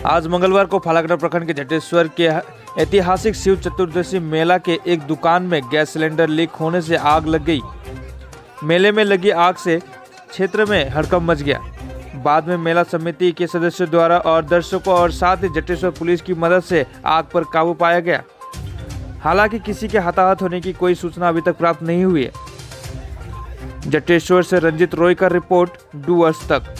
आज मंगलवार को फालाकड़ा प्रखंड के जटेश्वर के ऐतिहासिक शिव चतुर्दशी मेला के एक दुकान में गैस सिलेंडर लीक होने से आग लग गई। मेले में लगी आग से क्षेत्र में हड़कंप मच गया। बाद में मेला समिति के सदस्यों द्वारा और दर्शकों और साथ ही जटेश्वर पुलिस की मदद से आग पर काबू पाया गया। हालांकि किसी के हताहत होने की कोई सूचना अभी तक प्राप्त नहीं हुई है। जटेश्वर से रंजित रॉय का रिपोर्ट, डूअर्स तक।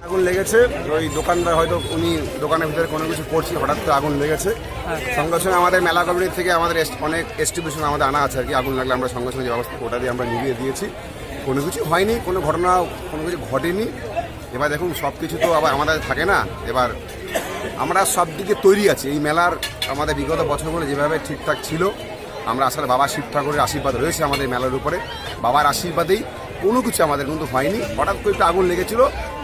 আগুন লেগেছে। ওই দোকানদার হয়তো উনি দোকানের ভিতরে কোনো কিছু করছিল, হঠাৎ করে আগুন লেগেছে। সঙ্গে সঙ্গে আমাদের মেলা কমিটি থেকে আমাদের অনেক এস্টিমেশন আমাদের আনা আছে আর কি। আগুন লাগলে আমরা সঙ্গে সঙ্গে যে ব্যবস্থা ওটা দিয়ে আমরা নিভিয়ে দিয়েছি। কোনো কিছু হয়নি, কোনো ঘটনা কোনো কিছু ঘটেনি। এবার দেখুন সব কিছু তো আবার আমাদের থাকে না। এবার আমরা সব দিকে তৈরি আছি। এই মেলার আমাদের বিগত বছরগুলো যেভাবে ঠিকঠাক ছিল, আমরা আসলে বাবা শিব ঠাকুরের আশীর্বাদ রয়েছে আমাদের মেলার উপরে। বাবার আশীর্বাদেই কোনো কিছু আমাদের কিন্তু হয়নি। হঠাৎ করে একটু আগুন লেগেছিল,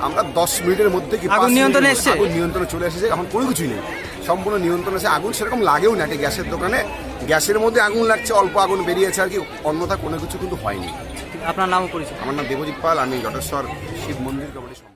আমরা 10 মিনিটের মধ্যে কি আগুন নিয়ন্ত্রণে এসেছে, আগুন নিয়ন্ত্রণে চলে এসেছে। এখন কোনো কিছুই নেই, সম্পূর্ণ নিয়ন্ত্রণে এসে। আগুন সেরকম লাগেও না, একটা গ্যাসের দোকানে গ্যাসের মধ্যে আগুন লাগছে, অল্প আগুন বেরিয়েছে আর কি, অন্যথা কোনো কিছু কিন্তু হয়নি। আপনার নাম পরিচয়? আমার নাম দেবজিৎ পাল, আমি জটেশ্বর শিব মন্দির কমিটির